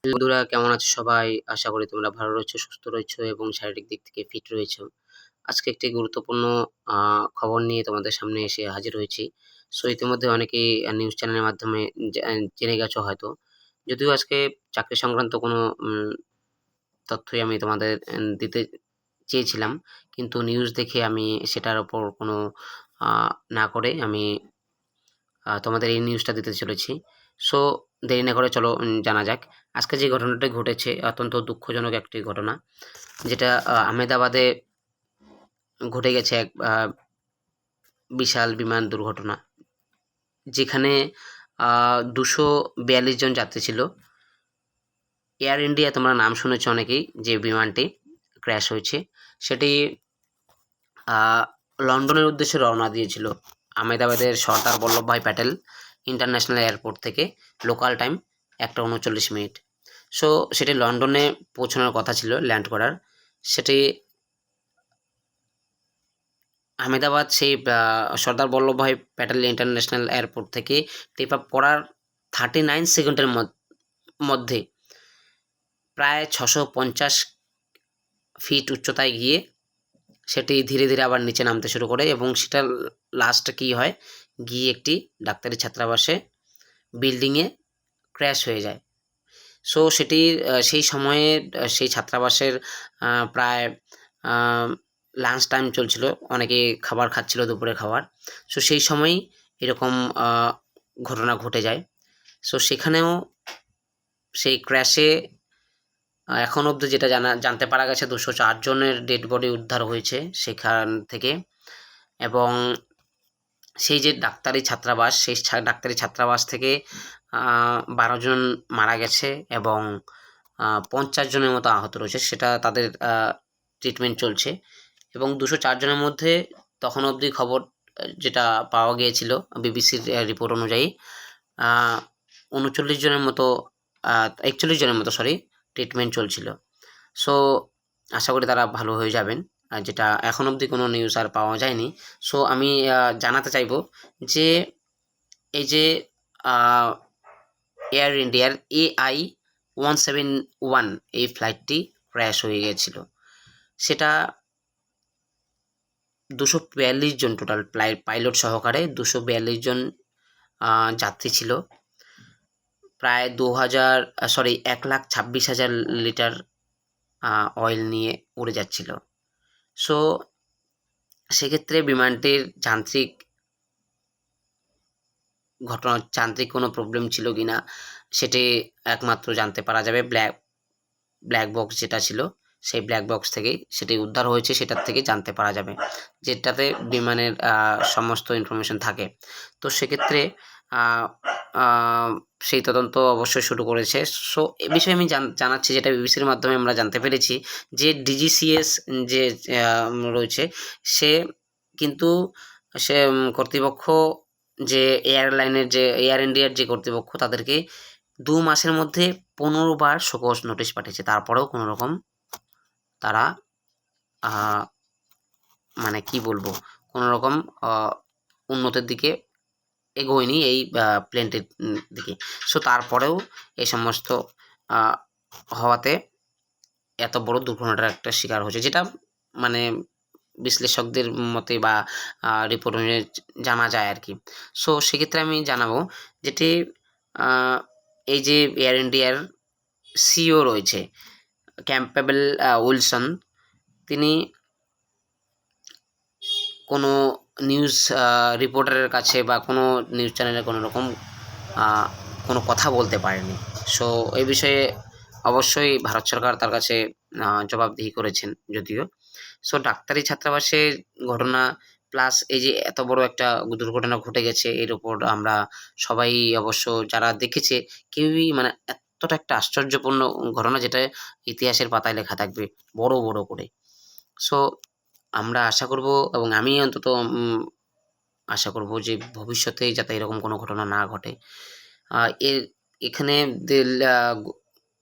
বন্ধুরা কেমন আছো সবাই? আশা করি তোমরা ভালো রয়েছো, সুস্থ রয়েছো এবং শারীরিক দিক থেকে ফিট রয়েছো। আজকে একটি গুরুত্বপূর্ণ আ খবর নিয়ে তোমাদের সামনে এসে হাজির হয়েছি। ইতিমধ্যে অনেকেই নিউজ চ্যানেলের মাধ্যমে জেনে গেছো হয়তো। যদিও আজকে চাকরি সংক্রান্ত কোনো তথ্যই আমি তোমাদের দিতে চেয়েছিলাম। কিন্তু নিউজ দেখে আমি সেটার উপর কোনো আ না করে আমি তোমাদের এই নিউজটা দিতে চলেছি। সো দেরি না করে চলো জানা যাক। আজকে যে ঘটনাটি ঘটেছে অত্যন্ত দুঃখজনক একটি ঘটনা। যেটা আহমেদাবাদে ঘটে গেছে এক বিশাল বিমান দুর্ঘটনা। যেখানে ২৪২ জন যাত্রী ছিল। এয়ার ইন্ডিয়া তোমরা নাম শুনেছ অনেকেই, যে বিমানটি ক্র্যাশ হয়েছে সেটি লন্ডনের উদ্দেশ্যে রওনা দিয়েছিল আহমেদাবাদের সর্দার বল্লভভাই প্যাটেল ইন্টারন্যাশনাল এয়ারপোর্ট থেকে লোকাল টাইম ১টা ৩৯ মিনিট। সেটি লন্ডনে পৌঁছানোর কথা ছিল, ল্যান্ড করার। সেটি আহমেদাবাদ সেই সর্দার বল্লভভাই প্যাটেল ইন্টারন্যাশনাল এয়ারপোর্ট থেকে টেক অফ করার 39 সেকেন্ডের মধ্যে প্রায় ৬৫০ ফিট উচ্চতায় গিয়ে সেটি ধীরে ধীরে আবার নিচে নামতে শুরু করে এবং সেটা লাস্টে কী হয়, গিয়ে একটি ডাক্তারি ছাত্রাবাসে বিল্ডিংয়ে ক্র্যাশ হয়ে যায়। সেটির সেই সময়ে সেই ছাত্রাবাসের প্রায় লাঞ্চ টাইম চলছিল, অনেকে খাবার খাচ্ছিল, দুপুরের খাবার। সেই সময়ই এরকম ঘটনা ঘটে যায়। সেখানেও সেই ক্র্যাশে এখন অবধি যেটা জানতে পারা গেছে ২০৪ জনের ডেড বডি উদ্ধার হয়েছে সেখান থেকে। এবং সেই যে ডাক্তারি ছাত্রাবাস, সেই ডাক্তারি ছাত্রাবাস থেকে ১২ জন মারা গেছে এবং ৫০ জনের মতো আহত রয়েছে। সেটা তাদের ট্রিটমেন্ট চলছে এবং ২০৪ জনের মধ্যে তখন অবধি খবর যেটা পাওয়া গিয়েছিল বিবিসির রিপোর্ট অনুযায়ী ৩৯ জনের মতো ৪১ জনের মতো ট্রিটমেন্ট চলছিল। আশা করি তারা ভালো হয়ে যাবেন, যেটা এখন অবধি কোনো নিউজ আর পাওয়া যায়নি। আমি জানাতে চাইব যে এই যে এয়ার ইন্ডিয়ার AI-171 এই ফ্লাইটটি ক্র্যাশ হয়ে গিয়েছিল। সেটা ২৪২ জন টোটাল পাইলট সহকারে ২৪২ জন যাত্রী ছিল। প্রায় ১,২৬,০০০ লিটার অয়েল নিয়ে উড়ে যাচ্ছিল। সেক্ষেত্রে বিমানটির যান্ত্রিক কোনো প্রবলেম ছিল কি না সেটি একমাত্র জানতে পারা যাবে ব্ল্যাক বক্স যেটা ছিল, সেই ব্ল্যাক বক্স থেকেই সেটি উদ্ধার হয়েছে, সেটার থেকে জানতে পারা যাবে, যেটাতে বিমানের সমস্ত ইনফরমেশন থাকে। সেক্ষেত্রে সেই তদন্ত অবশ্যই শুরু করেছে। এ বিষয়ে আমি জানাচ্ছি, যেটা বিবিসির মাধ্যমে আমরা জানতে পেরেছি যে DGCS যে রয়েছে সে কিন্তু কর্তৃপক্ষ, যে এয়ারলাইনের যে এয়ার ইন্ডিয়ার যে কর্তৃপক্ষ, তাদেরকে ২ মাসের মধ্যে ১৫ বার শোকজ নোটিশ পাঠিয়েছে। তারপরেও কোনো রকম তারা মানে কি বলবো, কোনো রকম উন্নতির দিকে এগোয়নি এই প্লেনটির দিকে। তারপরেও এই সমস্ত হওয়াতে এত বড় দুর্ঘটনাটার একটা শিকার হয়েছে, যেটা মানে বিশ্লেষকদের মতে বা রিপোর্ট অনুযায়ী জানা যায় আর কি। সেক্ষেত্রে আমি জানাবো যেটি এই যে এয়ার ইন্ডিয়ার সিইও রয়েছে ক্যাম্পবেল উইলসন, তিনি কোনো নিউজ রিপোর্টারের কাছে বা কোনো নিউজ চ্যানেলে কোনো রকম কোনো কথা বলতে পারেনি। এই বিষয়ে অবশ্যই ভারত সরকার তার কাছে জবাবদিহি করেছেন যদিও। ডাক্তারি ছাত্রাবাসের ঘটনা প্লাস এই যে এত বড় একটা দুর্ঘটনা ঘটে গেছে, এর উপর আমরা সবাই অবশ্য যারা দেখেছে কেউই মানে এতটা একটা আশ্চর্যপূর্ণ ঘটনা, যেটা ইতিহাসের পাতায় লেখা থাকবে বড় বড় করে। আমরা আশা করব এবং আমি অন্তত আশা করব যে ভবিষ্যতে যাতে এরকম কোনো ঘটনা না ঘটে। এখানে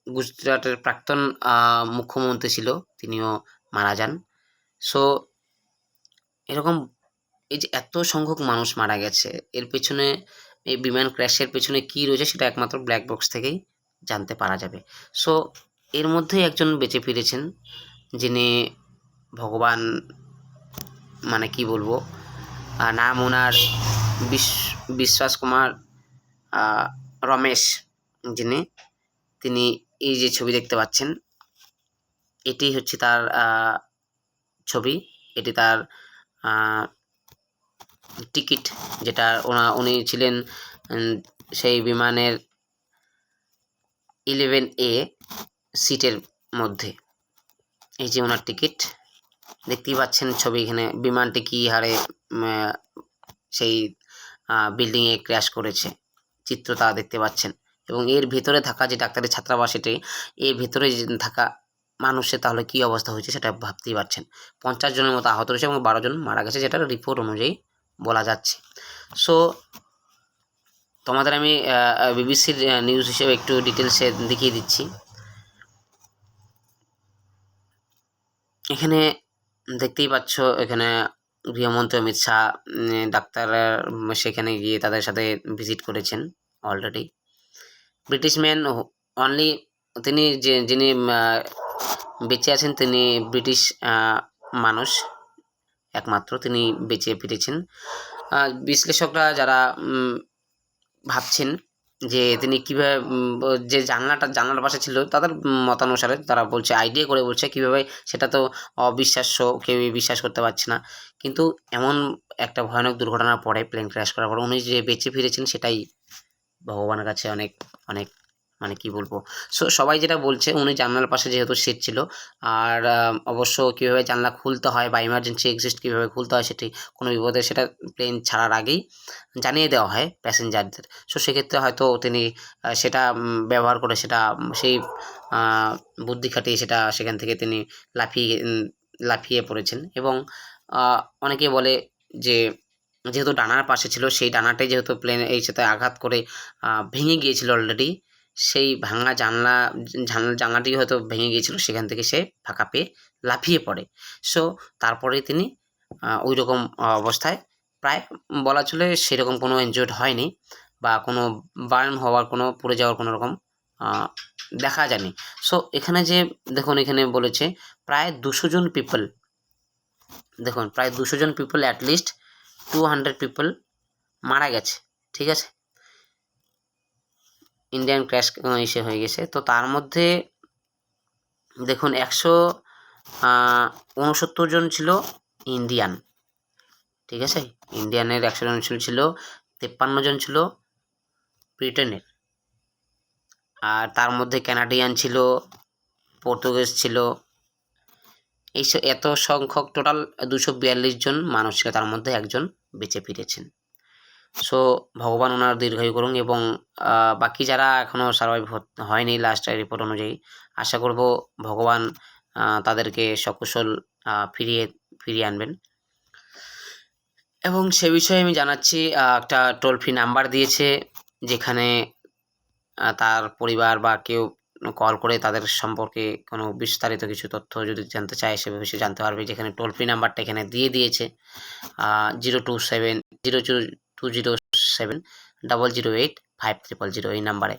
গুজরাটের প্রাক্তন মুখ্যমন্ত্রী ছিল, তিনিও মারা যান। এরকম এই যে এত সংখ্যক মানুষ মারা গেছে, এর পেছনে এই বিমান ক্র্যাশের পেছনে কী রয়েছে সেটা একমাত্র ব্ল্যাক বক্স থেকেই জানতে পারা যাবে। সো এর মধ্যেই একজন বেঁচে ফিরেছেন, যিনি ভগবান, মানে কি বলবো, নাম ওনার বিশ্বাস কুমার রমেশ, তিনি এই যে ছবি দেখতে পাচ্ছেন, এটি হচ্ছে তার ছবি, এটি তার টিকিট, যেটা উনি ছিলেন সেই বিমানের 11A সিটের মধ্যে। এই যে ওনার টিকিট, দেখতেই পাচ্ছেন ছবি, এখানে বিমানটি কী হারে সেই বিল্ডিংয়ে ক্র্যাশ করেছে, চিত্র তা দেখতে পাচ্ছেন। এবং এর ভেতরে থাকা যে ডাক্তারি ছাত্রাবাস, এর ভেতরে থাকা মানুষের তাহলে কী অবস্থা হয়েছে সেটা ভাবতেই পারছেন। 50 জনের মতো আহত হয়েছে এবং 12 জন মারা গেছে, যেটা রিপোর্ট অনুযায়ী বলা যাচ্ছে। সো তোমাদের আমি বিবিসির নিউজ হিসেবে একটু ডিটেলসে দেখিয়ে দিচ্ছি। এখানে দেখতেই পাচ্ছ, এখানে গৃহমন্ত্রী অমিত শাহ ডাক্তার সেখানে গিয়ে তাদের সাথে ভিজিট করেছেন অলরেডি। ব্রিটিশ ম্যান অনলি, তিনি যিনি বেঁচে আছেন তিনি ব্রিটিশ মানুষ একমাত্র, তিনি বেঁচে ফিরেছেন। বিশ্লেষকরা যারা ভাবছেন যে তিনি কীভাবে, যে জানলার পাশে ছিল, তাদের মতানুসারে তারা বলছে, আইডিয়া করে বলছে কীভাবে, সেটা তো অবিশ্বাস্য, কেউই বিশ্বাস করতে পারছে না। কিন্তু এমন একটা ভয়ানক দুর্ঘটনার পরে, প্লেন ক্র্যাশ করার পর উনি যে বেঁচে ফিরেছেন, সেটাই ভগবানের কাছে অনেক অনেক, মানে কি বলবো। সো সবাই যেটা বলছে, উনি জানলার পাশে যেহেতু সিট ছিল, আর অবশ্য কীভাবে জানলা খুলতে হয় বা ইমার্জেন্সি এক্সিট কীভাবে খুলতে হয়, সেটি কোনো বিপদে সেটা প্লেন ছাড়ার আগেই জানিয়ে দেওয়া হয় প্যাসেঞ্জারদের। সো সেক্ষেত্রে হয়তো তিনি সেটা ব্যবহার করে, সেটা সেই বুদ্ধি খাটিয়ে সেটা সেখান থেকে তিনি লাফিয়ে পড়েছেন। এবং অনেকে বলে যে যেহেতু ডানার পাশে ছিল, সেই ডানাটাই যেহেতু প্লেনে এই সাথে আঘাত করে ভেঙে গিয়েছিল অলরেডি, সেই ভাঙা জানলাটি হয়তো ভেঙে গিয়েছিল, সেখান থেকে সে ফাঁকা পেয়ে লাফিয়ে পড়ে। সো তারপরে তিনি ওই রকম অবস্থায়, প্রায় বলা চলে সেরকম কোনো ইনজুর্ড হয়নি, বা কোনো বার্ন হওয়ার, কোনো পুড়ে যাওয়ার কোনো রকম দেখা যায়নি। সো এখানে যে দেখুন, এখানে বলেছে প্রায় 200 জন পিপল, দেখুন প্রায় 200 জন পিপল, অ্যাটলিস্ট 200 পিপল মারা গেছে, ঠিক আছে, ইন্ডিয়ান ক্র্যাশ এসে হয়ে গেছে। তো তার মধ্যে দেখুন 169 জন ছিল ইন্ডিয়ান, ঠিক আছে, ইন্ডিয়ানের 100 জন ছিল, 53 জন ছিল ব্রিটেনের, আর তার মধ্যে কানাডিয়ান ছিল, পর্তুগিজ ছিল, এত সংখ্যক টোটাল 242 জন মানুষ ছিল, তার মধ্যে একজন বেঁচে ফিরেছেন। সো ভগবান ওনার দীর্ঘায়ু করুন। এবং বাকি যারা এখনও সার্ভাইভ হয়নি লাস্ট রিপোর্ট অনুযায়ী, আশা করব ভগবান তাদেরকে সকুশল ফিরিয়ে আনবেন। এবং সে বিষয়ে আমি জানাচ্ছি, একটা টোল ফ্রি নাম্বার দিয়েছে, যেখানে তার পরিবার বা কেউ কল করে তাদের সম্পর্কে কোনো বিস্তারিত কিছু তথ্য যদি জানতে চায়, সে বিষয়ে জানতে পারবে। যেখানে টোল ফ্রি নাম্বারটা এখানে দিয়ে দিয়েছে 0207 এই নাম্বারে।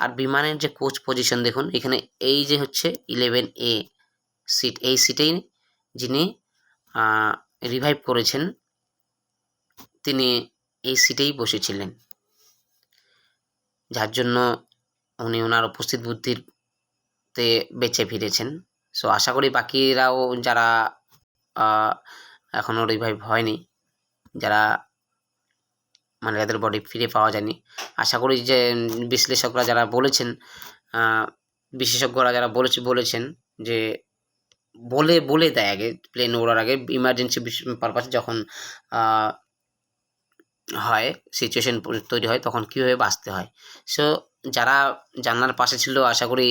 আর বিমানের যে কোচ পজিশন দেখুন, এখানে এই যে হচ্ছে 11A সিট, এই সিটেই যিনি রিভাইভ করেছেন, তিনি এই সিটেই বসেছিলেন, যার জন্য উনি ওনার উপস্থিত বুদ্ধিতে বেঁচে ফিরেছেন। সো আশা করি বাকিরাও যারা এখনও রিভাইভ হয়নি, যারা মানে যাদের বডি ফিরে পাওয়া যায়নি, আশা করি যে বিশ্লেষকরা যারা বলেছেন, বিশেষজ্ঞরা যারা বলেছেন যে বলে দেয় আগে, প্লেন ওড়ার আগে, ইমার্জেন্সি পারপাসে যখন হয়, সিচুয়েশন তৈরি হয়, তখন কীভাবে বাঁচতে হয়। সো যারা জানলার পাশে ছিল, আশা করি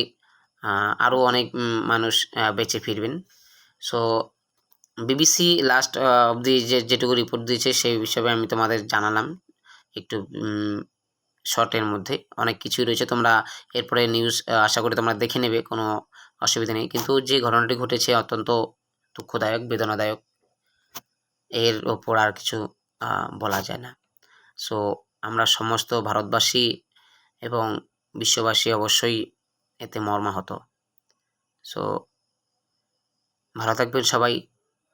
আরও অনেক মানুষ বেঁচে ফিরবেন। সো বিবিসি লাস্ট অবধি যেটুকু রিপোর্ট দিয়েছে, সেই হিসাবে আমি তোমাদের জানালাম একটু শর্টের মধ্যে। অনেক কিছুই রয়েছে, তোমরা এরপরে নিউজ আশা করি তোমরা দেখে নেবে, কোনো অসুবিধা নেই। কিন্তু যে ঘটনাটি ঘটেছে অত্যন্ত দুঃখদায়ক, বেদনাদায়ক, এর ওপর আর কিছু বলা যায় না। সো আমরা সমস্ত ভারতবাসী এবং বিশ্ববাসী অবশ্যই এতে মর্মাহত। সো ভালো থাকবেন সবাই,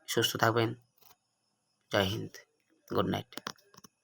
সুস্থ থাকবেন। জয় হিন্দ, গুড নাইট।